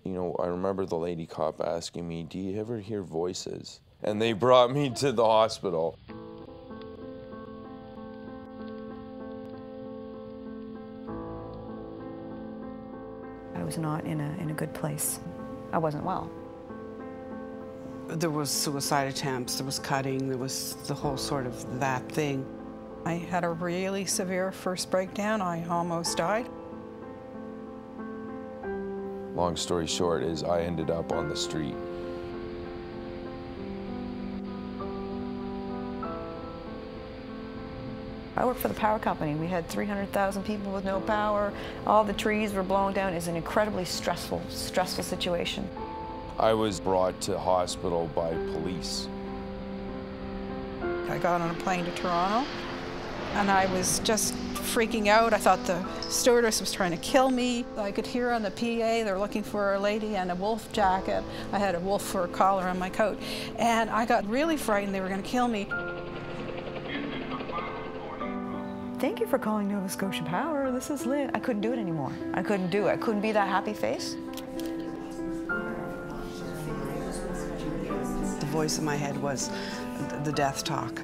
You know, I remember the lady cop asking me, "Do you ever hear voices?" And they brought me to the hospital. I was not in a good place. I wasn't well. There was suicide attempts, there was cutting, there was the whole sort of that thing. I had a really severe first breakdown. I almost died. Long story short is I ended up on the street. I worked for the power company. We had 300,000 people with no power. All the trees were blown down. It was an incredibly stressful situation. I was brought to hospital by police. I got on a plane to Toronto, and I was just freaking out. I thought the stewardess was trying to kill me. I could hear on the PA they're looking for a lady in a wolf jacket. I had a wolf fur collar on my coat, and I got really frightened they were going to kill me. Thank you for calling Nova Scotia Power. This is Lynn. I couldn't do it anymore. I couldn't do it. I couldn't be that happy face. The voice in my head was the death talk.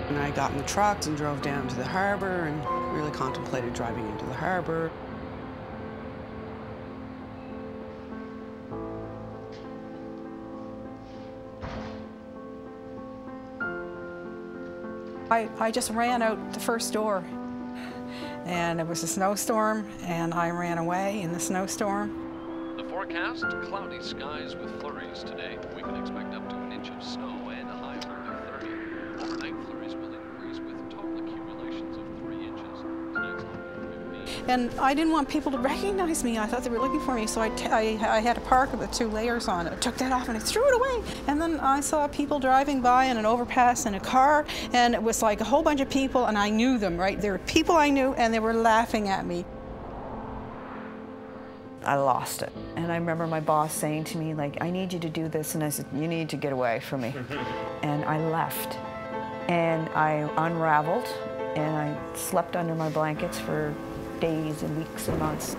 And I got in the trucks and drove down to the harbor and really contemplated driving into the harbor. I just ran out the first door, and it was a snowstorm, and I ran away in the snowstorm. The forecast, cloudy skies with flurries today. We can expect up to an inch of snow and a high of near 30. Overnight flurries will increase with total accumulations of 3 inches. Tonight's low 15. And I didn't want people to recognize me. I thought they were looking for me, so I had a parka with 2 layers on it. I took that off and I threw it away. And then I saw people driving by in an overpass in a car, and it was like a whole bunch of people, and I knew them, right? They were people I knew, and they were laughing at me. I lost it. And I remember my boss saying to me, like, "I need you to do this." And I said, "You need to get away from me." And I left. And I unraveled, and I slept under my blankets for days and weeks and months.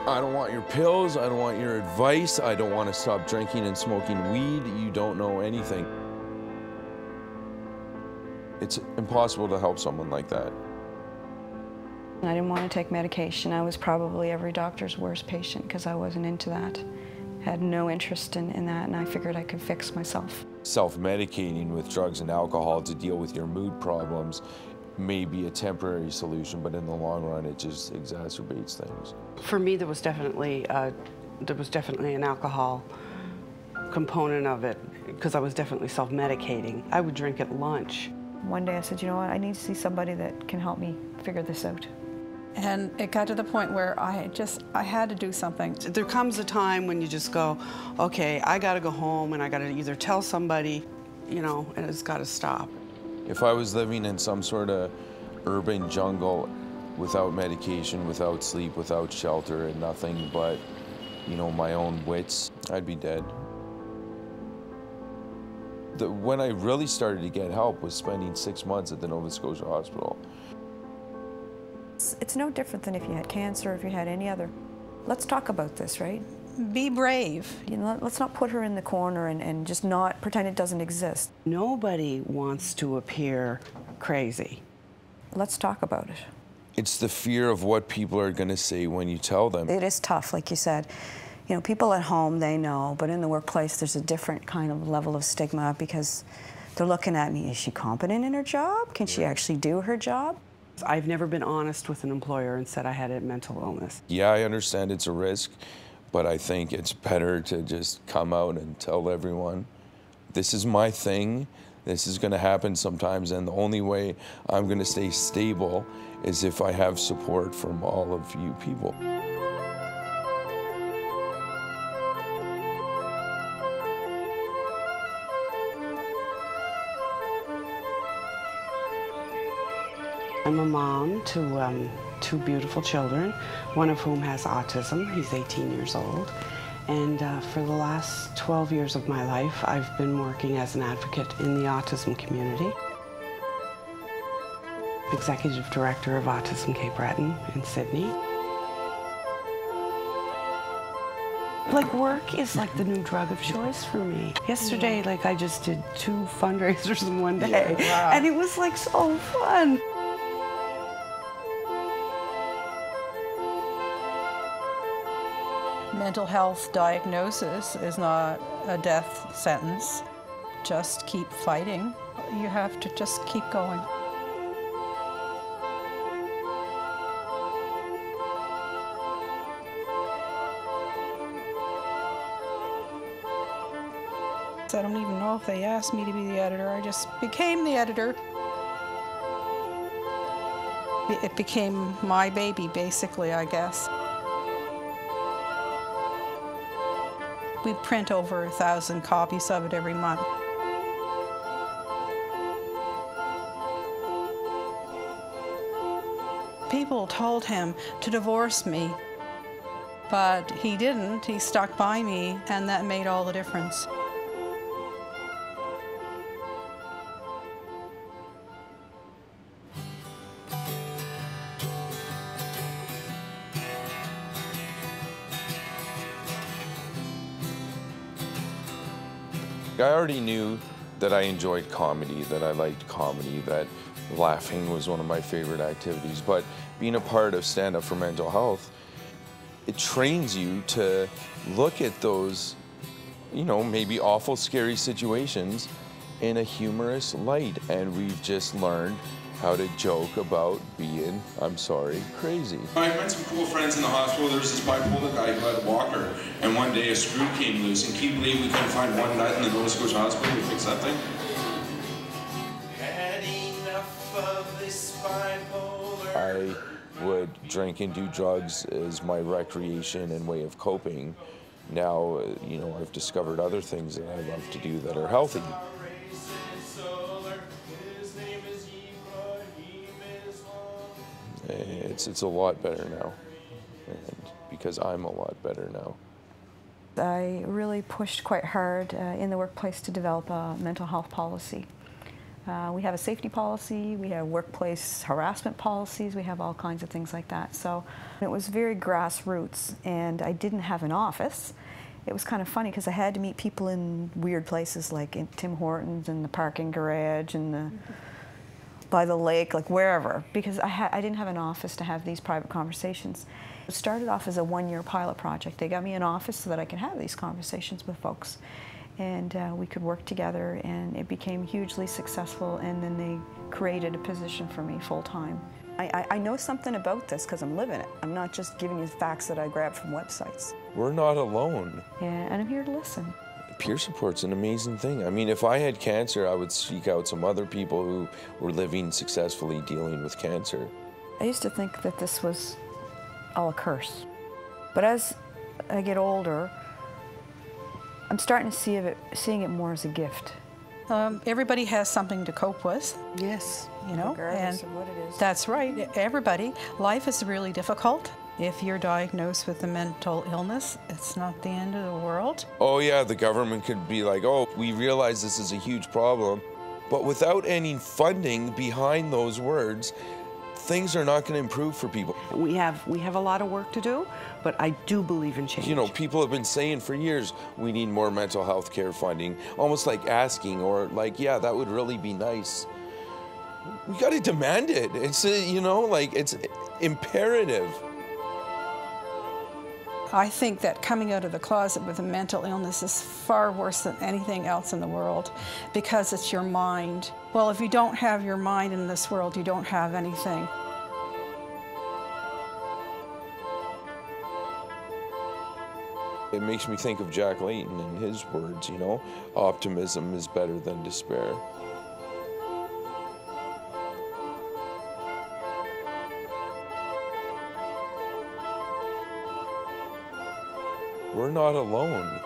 I don't want your pills, I don't want your advice, I don't want to stop drinking and smoking weed, you don't know anything. It's impossible to help someone like that. I didn't want to take medication. I was probably every doctor's worst patient because I wasn't into that. Had no interest in that, and I figured I could fix myself. Self-medicating with drugs and alcohol to deal with your mood problems may be a temporary solution, but in the long run, it just exacerbates things. For me, there was definitely an alcohol component of it, because I was definitely self-medicating. I would drink at lunch. One day I said, "You know what, I need to see somebody that can help me figure this out." And it got to the point where I had to do something. There comes a time when you just go, okay, I gotta go home and I gotta either tell somebody, you know, and it's gotta stop. If I was living in some sort of urban jungle without medication, without sleep, without shelter, and nothing but, you know, my own wits, I'd be dead. When I really started to get help was spending 6 months at the Nova Scotia Hospital. It's no different than if you had cancer, if you had any other. Let's talk about this, right? Be brave. You know, let's not put her in the corner and just not pretend it doesn't exist. Nobody wants to appear crazy. Let's talk about it. It's the fear of what people are going to say when you tell them. It is tough, like you said. You know, people at home, they know, but in the workplace, there's a different kind of level of stigma because they're looking at me. Is she competent in her job? Can she actually do her job? I've never been honest with an employer and said I had a mental illness. Yeah, I understand it's a risk, but I think it's better to just come out and tell everyone, this is my thing, this is going to happen sometimes, and the only way I'm going to stay stable is if I have support from all of you people. I'm a mom to 2 beautiful children, one of whom has autism. He's 18 years old. And for the last 12 years of my life, I've been working as an advocate in the autism community. Executive Director of Autism Cape Breton in Sydney. Like, work is like the new drug of choice for me. Yesterday, like, I just did 2 fundraisers in one day. Wow. And it was like so fun. Mental health diagnosis is not a death sentence. Just keep fighting. You have to just keep going. I don't even know if they asked me to be the editor. I just became the editor. It became my baby, basically, I guess. We print over 1,000 copies of it every month. People told him to divorce me, but he didn't. He stuck by me, and that made all the difference. I already knew that I enjoyed comedy, that I liked comedy, that laughing was one of my favorite activities. But being a part of Stand Up for Mental Health, it trains you to look at those, you know, maybe awful, scary situations in a humorous light. And we've just learned how to joke about being, I'm sorry, crazy. I met some cool friends in the hospital. There was this bipolar guy who had a walker, and one day a screw came loose, and can you believe we couldn't find one nut in the Nova Scotia hospital to fix that thing? Had enough of this bipolar. I would drink and do drugs as my recreation and way of coping. Now, you know, I've discovered other things that I love to do that are healthy. It's a lot better now, and because I'm a lot better now. I really pushed quite hard in the workplace to develop a mental health policy. We have a safety policy, we have workplace harassment policies, we have all kinds of things like that. So it was very grassroots, and I didn't have an office. It was kind of funny because I had to meet people in weird places like in Tim Hortons and the parking garage and the by the lake, like wherever, because I didn't have an office to have these private conversations. It started off as a 1-year pilot project. They got me an office so that I could have these conversations with folks, and we could work together, and it became hugely successful, and then they created a position for me full-time. I know something about this because I'm living it. I'm not just giving you facts that I grabbed from websites. We're not alone. Yeah, and I'm here to listen. Peer support's an amazing thing. I mean, if I had cancer, I would seek out some other people who were living successfully dealing with cancer. I used to think that this was all a curse. But as I get older, I'm starting to seeing it more as a gift. Everybody has something to cope with. Yes. You know, Regardless and of what it is. that's right. Everybody. Life is really difficult. If you're diagnosed with a mental illness, it's not the end of the world. Oh yeah, the government could be like, oh, we realize this is a huge problem, but without any funding behind those words, things are not going to improve for people. We have a lot of work to do, but I do believe in change. You know, people have been saying for years, we need more mental health care funding, almost like asking, or like, yeah, that would really be nice. We got to demand it. It's, you know, like, it's imperative. I think that coming out of the closet with a mental illness is far worse than anything else in the world because it's your mind. Well, if you don't have your mind in this world, you don't have anything. It makes me think of Jack Layton and his words, you know, optimism is better than despair. We're not alone.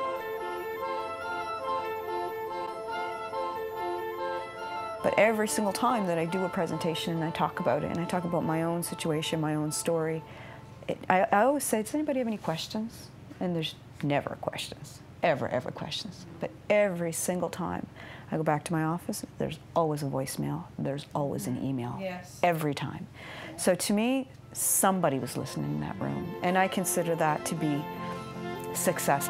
But every single time that I do a presentation and I talk about it, and I talk about my own situation, my own story, I always say, does anybody have any questions? And there's never questions, ever questions. But every single time I go back to my office, there's always a voicemail, there's always an email. Yes. Every time. So to me, somebody was listening in that room, and I consider that to be success.